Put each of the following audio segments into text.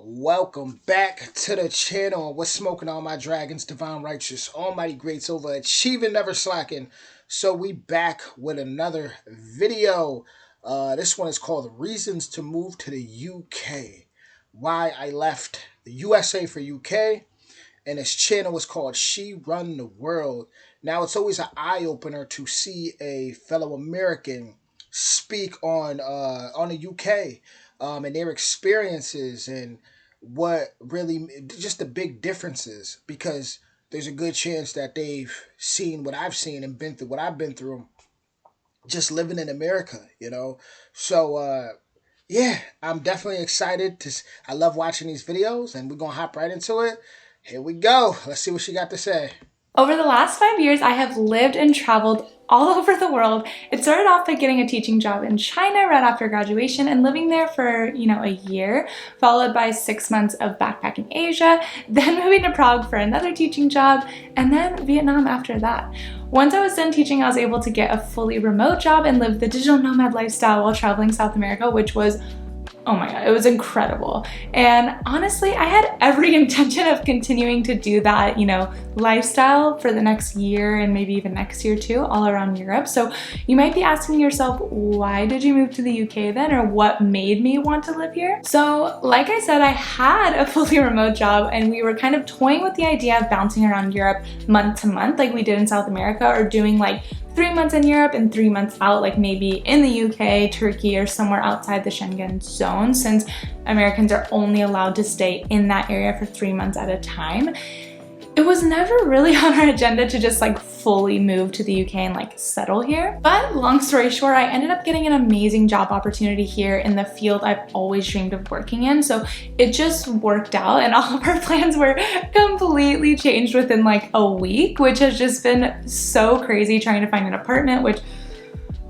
Welcome back to the channel. What's smoking all my dragons, divine righteous, almighty greats over achieving, never slacking. So we back with another video. This one is called Reasons to Move to the UK. Why I left the USA for UK. And this channel is called She Run the World. Now it's always an eye-opener to see a fellow American speak on the UK and their experiences and what really just the big differences, because there's a good chance that they've seen what I've seen and been through what I've been through just living in America. So yeah, I'm definitely excited I love watching these videos, and we're gonna hop right into it. Here we go. Let's see what she got to say. Over the last 5 years, I have lived and traveled all over the world. It started off by getting a teaching job in China right after graduation and living there for, a year, followed by 6 months of backpacking Asia, then moving to Prague for another teaching job, and then Vietnam after that. Once I was done teaching, I was able to get a fully remote job and live the digital nomad lifestyle while traveling South America, which was, oh my god, it was incredible. And honestly, I had every intention of continuing to do that, lifestyle for the next year and maybe even next year too, all around Europe. So you might be asking yourself, why did you move to the UK then, or what made me want to live here? So like I said, I had a fully remote job and we were kind of toying with the idea of bouncing around Europe month to month like we did in South America, or doing like 3 months in Europe and 3 months out, like maybe in the UK, Turkey, or somewhere outside the Schengen zone, since Americans are only allowed to stay in that area for 3 months at a time. It was never really on our agenda to just like fully move to the UK and like settle here. But long story short, I ended up getting an amazing job opportunity here in the field I've always dreamed of working in. So it just worked out, and all of our plans were completely changed within like a week, which has just been so crazy trying to find an apartment, which,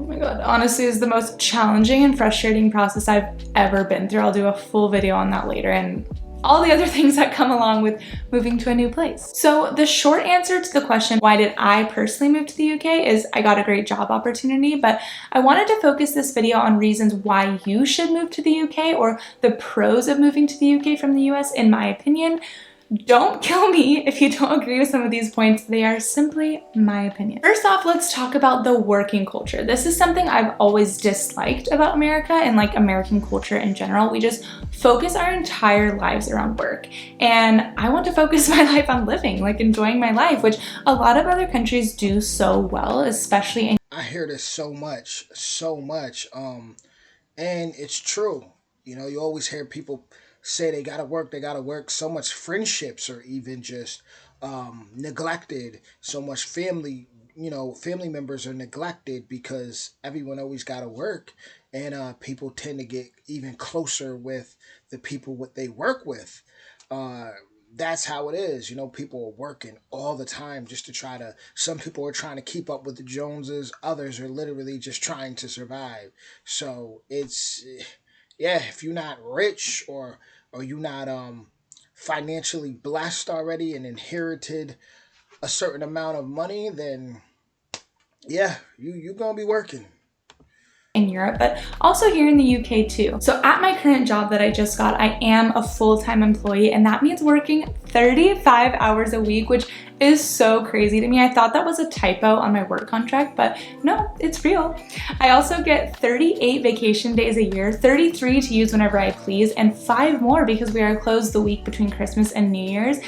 oh my god, honestly is the most challenging and frustrating process I've ever been through. I'll do a full video on that later, and all the other things that come along with moving to a new place. So the short answer to the question, why did I personally move to the UK, is I got a great job opportunity, but I wanted to focus this video on reasons why you should move to the UK, or the pros of moving to the UK from the US, in my opinion. Don't kill me if you don't agree with some of these points. They are simply my opinion. First off, let's talk about the working culture. This is something I've always disliked about America and like American culture in general. We just focus our entire lives around work. And I want to focus my life on living, like enjoying my life, which a lot of other countries do so well, especially in— I hear this so much, so much. And it's true. You always hear people say they gotta work, they gotta work. So much friendships are even just neglected. So much family members are neglected because everyone always gotta work, and people tend to get even closer with the people what they work with. Uh, that's how it is. People are working all the time just to try to, some people are trying to keep up with the Joneses, others are literally just trying to survive. So it's, yeah, if you're not rich, or you're not financially blessed already and inherited a certain amount of money, then yeah, you're gonna be working. in Europe, but also here in the UK too. So at my current job that I just got, I am a full-time employee, and that means working 35 hours a week, which is so crazy to me. I thought that was a typo on my work contract, but no, it's real. I also get 38 vacation days a year, 33 to use whenever I please, and 5 more because we are closed the week between Christmas and New Year's.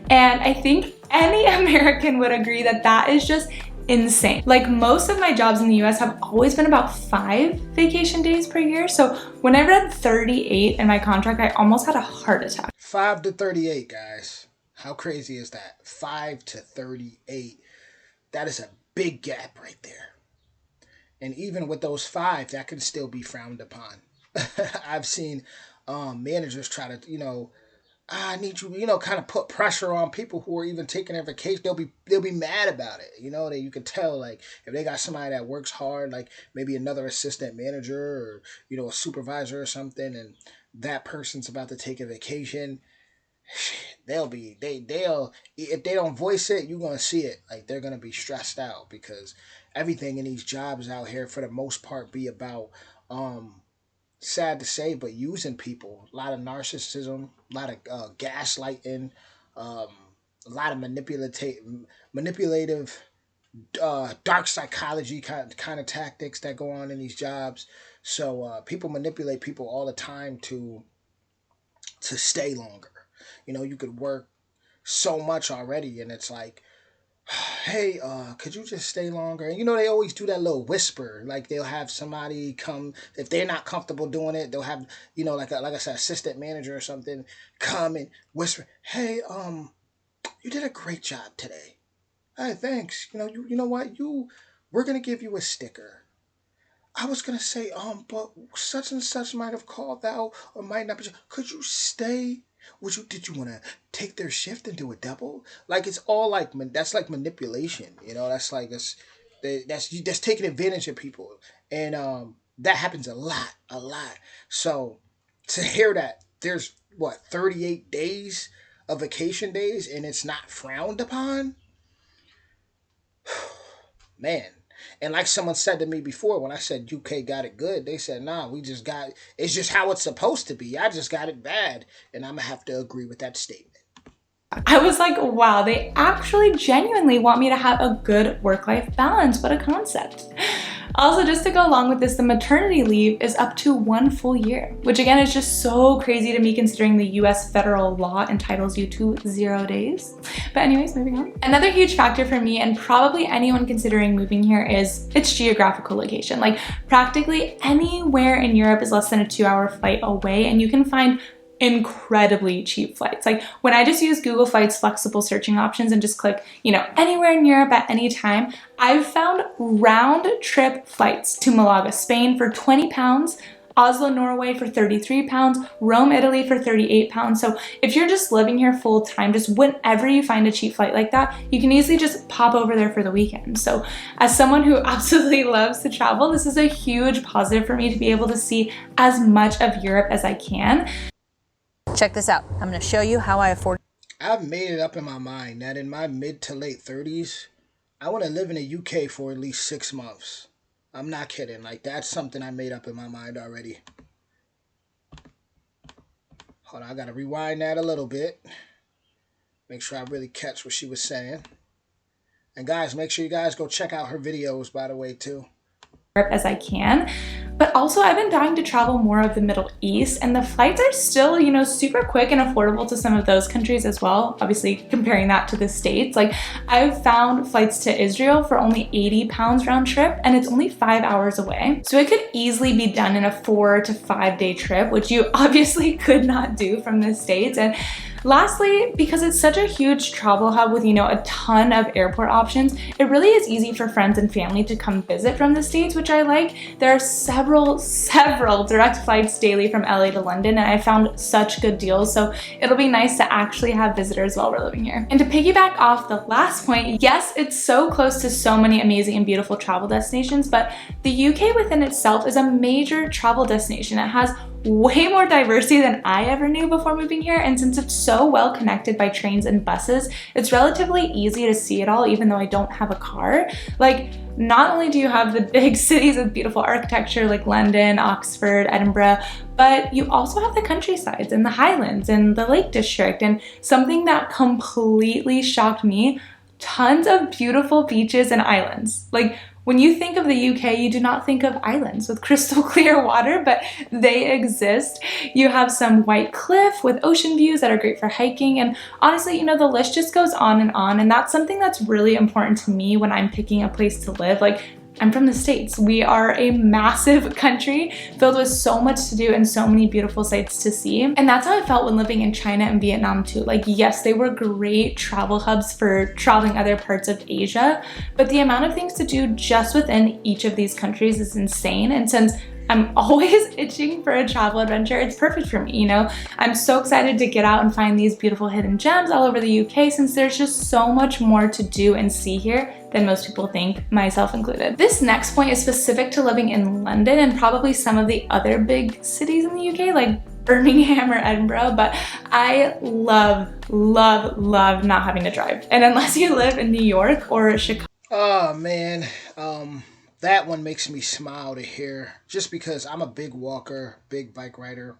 And I think any American would agree that that is just insane. Like, most of my jobs in the US have always been about 5 vacation days per year. So when I read 38 in my contract, I almost had a heart attack. 5 to 38, guys. How crazy is that? 5 to 38. That is a big gap right there. And even with those 5, that can still be frowned upon. I've seen managers try to, I need you, kind of put pressure on people who are even taking their vacation. They'll be mad about it. That you can tell, like, if they got somebody that works hard, like maybe another assistant manager, or a supervisor or something, and that person's about to take a vacation, they'll if they don't voice it, you're gonna see it. Like, they're gonna be stressed out because everything in these jobs out here, for the most part, be about sad to say, but using people. A lot of narcissism, a lot of gaslighting, um, a lot of manipulative, dark psychology kind of tactics that go on in these jobs. So people manipulate people all the time to stay longer. You know, you could work so much already, and it's like, hey, could you just stay longer? And you know, they always do that little whisper. Like they'll have somebody come if they're not comfortable doing it. They'll have, you know, like I said, assistant manager or something come and whisper, hey, you did a great job today. Hey, thanks. You know what? We're gonna give you a sticker. I was gonna say, but such and such might have called out or might not be. Could you stay? Did you want to take their shift and do a double? Like it's all like that's like manipulation. You know, that's like that's taking advantage of people, and that happens a lot. So to hear that there's what 38 days of vacation days and it's not frowned upon, man. And like someone said to me before, when I said UK got it good, they said, nah, we just got it's just how it's supposed to be. I just got it bad. And I'm gonna have to agree with that statement. I was like, wow, they actually genuinely want me to have a good work-life balance. What a concept. Also, just to go along with this, the maternity leave is up to 1 full year, which again is just so crazy to me considering the US federal law entitles you to 0 days. But anyways, moving on. Another huge factor for me and probably anyone considering moving here is its geographical location. Like practically anywhere in Europe is less than a 2-hour flight away, and you can find incredibly cheap flights. Like when I just use Google Flights flexible searching options and just click, you know, anywhere in Europe at any time, I've found round trip flights to Malaga, Spain for 20 pounds, Oslo, Norway for 33 pounds, Rome, Italy for 38 pounds. So if you're just living here full time, just whenever you find a cheap flight like that, you can easily just pop over there for the weekend. So as someone who absolutely loves to travel, this is a huge positive for me to be able to see as much of Europe as I can. Check this out. I'm going to show you how I afford. I've made it up in my mind that in my mid to late 30s, I want to live in the UK for at least 6 months. I'm not kidding. Like that's something I made up in my mind already. Hold on, I gotta rewind that a little bit. Make sure I really catch what she was saying. And guys, make sure you guys go check out her videos, by the way, too. As I can. But also I've been dying to travel more of the Middle East, and the flights are still, you know, super quick and affordable to some of those countries as well. Obviously comparing that to the States, like I've found flights to Israel for only 80 pounds round trip, and it's only 5 hours away. So it could easily be done in a 4 to 5 day trip, which you obviously could not do from the States. And lastly, because it's such a huge travel hub with, you know, a ton of airport options, it really is easy for friends and family to come visit from the States, which I like. There are several direct flights daily from LA to London, and I found such good deals. So it'll be nice to actually have visitors while we're living here. And to piggyback off the last point, yes, it's so close to so many amazing and beautiful travel destinations, but the UK within itself is a major travel destination. It has way more diversity than I ever knew before moving here, and since it's so well connected by trains and buses, it's relatively easy to see it all even though I don't have a car. Like, not only do you have the big cities with beautiful architecture like London, Oxford, Edinburgh, but you also have the countrysides and the Highlands and the Lake District, and something that completely shocked me, tons of beautiful beaches and islands. Like, when you think of the UK, you do not think of islands with crystal clear water, but they exist. You have some white cliff with ocean views that are great for hiking, and honestly, you know, the list just goes on, and that's something that's really important to me when I'm picking a place to live. Like, I'm from the States. We are a massive country filled with so much to do and so many beautiful sights to see. And that's how I felt when living in China and Vietnam too. Like, yes, they were great travel hubs for traveling other parts of Asia, but the amount of things to do just within each of these countries is insane. And since I'm always itching for a travel adventure, it's perfect for me, you know? I'm so excited to get out and find these beautiful hidden gems all over the UK, since there's just so much more to do and see here than most people think, myself included. This next point is specific to living in London and probably some of the other big cities in the UK, like Birmingham or Edinburgh, but I love not having to drive. And unless you live in New York or Chicago. Oh man, That one makes me smile to hear, just because I'm a big walker, big bike rider,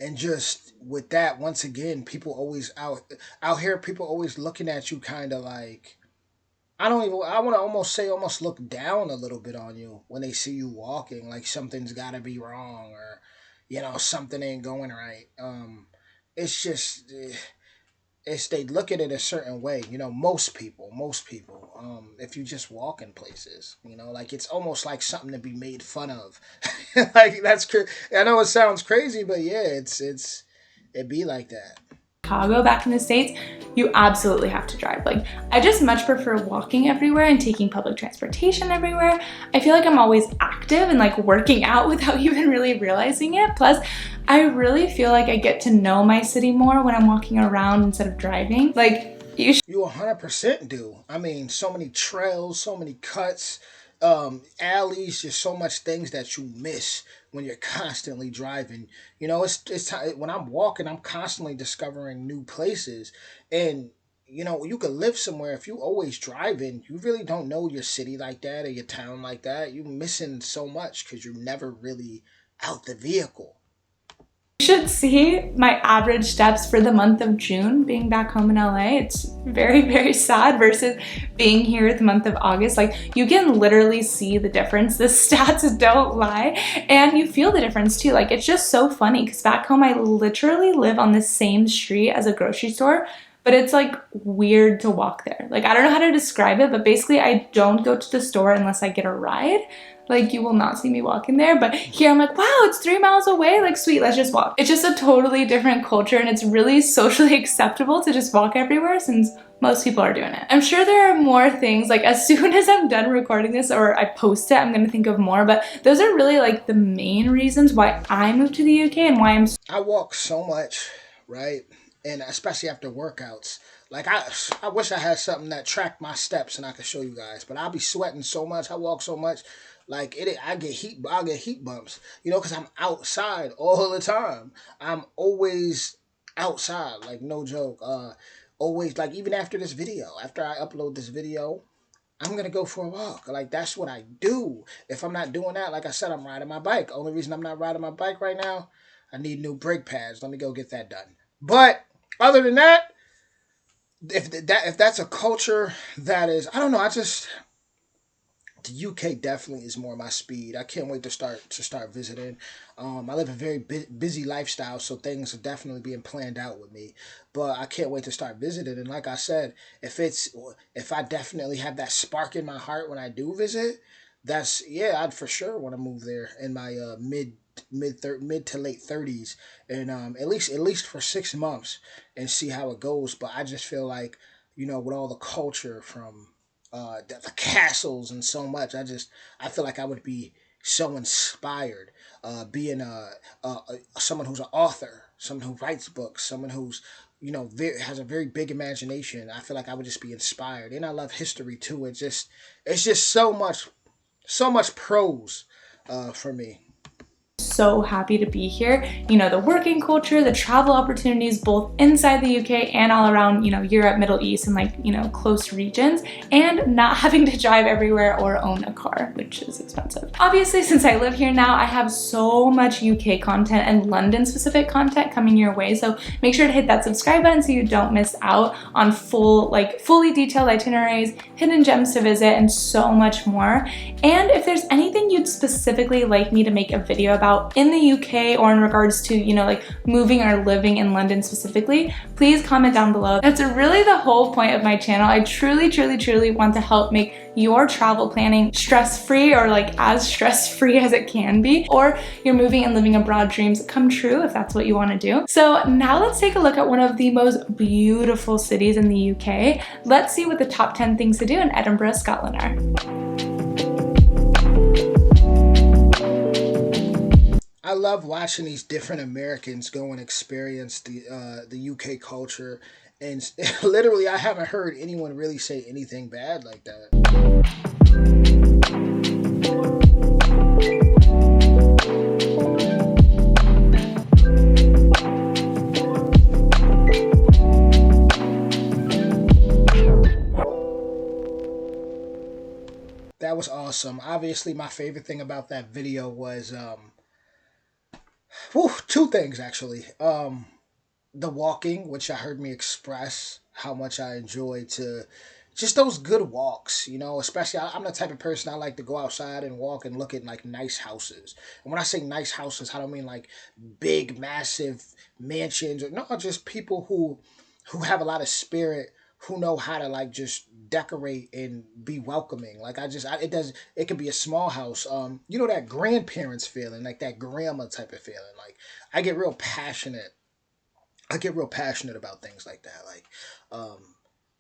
and just with that, once again, people always out here, people always looking at you, kind of like, I don't even. I want to almost say, almost look down a little bit on you when they see you walking, like something's got to be wrong, or something ain't going right. It's just it's they look at it a certain way. Most people, if you just walk in places, like it's almost like something to be made fun of. Like I know it sounds crazy, but yeah, it be like that. Chicago back in the States, you absolutely have to drive. Like, I just much prefer walking everywhere and taking public transportation everywhere. I feel like I'm always active and like working out without even really realizing it. Plus, I really feel like I get to know my city more when I'm walking around instead of driving. Like, You 100% do. I mean, so many trails, so many cuts, alleys, just so much things that you miss when you're constantly driving. When I'm walking, I'm constantly discovering new places, and you could live somewhere if you always driving. You really don't know your city like that or your town like that. You're missing so much because you're never really out the vehicle. should see my average steps for the month of June being back home in LA. It's very, very sad versus being here the month of August. Like, you can literally see the difference. The stats don't lie. And you feel the difference too. Like, it's just so funny because back home I literally live on the same street as a grocery store, but it's like weird to walk there. Like, I don't know how to describe it, but basically I don't go to the store unless I get a ride. Like, you will not see me walking there, but here I'm like, wow, it's 3 miles away. Like, sweet, let's just walk. It's just a totally different culture, and it's really socially acceptable to just walk everywhere since most people are doing it. I'm sure there are more things, like as soon as I'm done recording this or I post it, I'm gonna think of more, but those are really like the main reasons why I moved to the UK and why I walk so much, right? And especially after workouts. Like, I wish I had something that tracked my steps and I could show you guys, but I'll be sweating so much. I walk so much. Like, I'll get heat bumps, because I'm outside all the time. I'm always outside, like, no joke. Always, like, even after this video, after I upload this video, I'm gonna go for a walk. Like, that's what I do. If I'm not doing that, like I said, I'm riding my bike. Only reason I'm not riding my bike right now, I need new brake pads. Let me go get that done. But other than that, if that's a culture that is, I don't know, the UK definitely is more my speed. I can't wait to start visiting. I live a very busy lifestyle, so things are definitely being planned out with me. But I can't wait to start visiting. And like I said, if I definitely have that spark in my heart when I do visit, I'd for sure want to move there in my mid to late 30s, and at least for 6 months and see how it goes. But I just feel like, with all the culture from the castles and so much. I feel like I would be so inspired, being someone who's an author, someone who writes books, someone who's has a very big imagination. I feel like I would just be inspired, and I love history too. It's just so much prose for me. So happy to be here. The working culture, the travel opportunities, both inside the UK and all around, Europe, Middle East, and close regions, and not having to drive everywhere or own a car, which is expensive. Obviously, since I live here now, I have so much UK content and London specific content coming your way. So make sure to hit that subscribe button so you don't miss out on fully detailed itineraries, hidden gems to visit, and so much more. And if there's anything you'd specifically like me to make a video about in the UK or in regards to, moving or living in London specifically, please comment down below. That's really the whole point of my channel. I truly, truly, truly want to help make your travel planning stress-free, or as stress-free as it can be, or your moving and living abroad dreams come true if that's what you want to do. So now let's take a look at one of the most beautiful cities in the UK. Let's see what the top 10 things to do in Edinburgh, Scotland are. I love watching these different Americans go and experience the UK culture, and literally I haven't heard anyone really say anything bad like that. That was awesome. awesome. Obviously, my favorite thing about that video was two things actually. The walking, which I heard me express how much I enjoy to just those good walks, especially I'm the type of person I like to go outside and walk and look at like nice houses. And when I say nice houses, I don't mean like big, massive mansions or no, just people who have a lot of spirit, who know how to like just decorate and be welcoming. Like it could be a small house. That grandparents feeling, like that grandma type of feeling. Like I get real passionate I get real passionate about things like that, like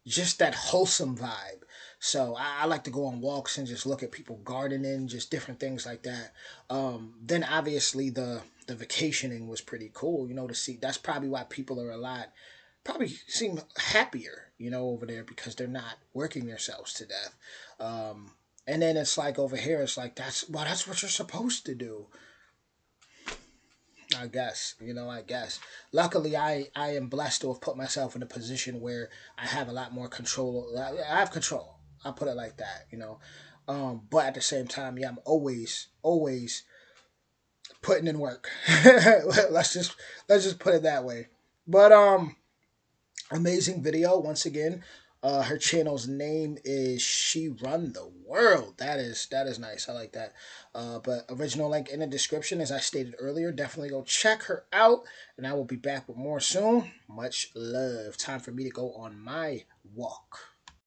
just that wholesome vibe. So I like to go on walks and just look at people gardening, just different things like that. Then obviously the vacationing was pretty cool, to see. That's probably why people are a lot probably seem happier, over there because they're not working themselves to death. And then it's like over here, it's like that's what you're supposed to do. I guess, I guess. Luckily, I am blessed to have put myself in a position where I have a lot more control. I have control. I put it like that, But at the same time, yeah, I'm always putting in work. Let's just put it that way. But amazing video once again. Her channel's name is She Run the World. That is nice. I like that. But original link in the description, as I stated earlier. Definitely go check her out, and I will be back with more soon. Much love. Time for me to go on my walk.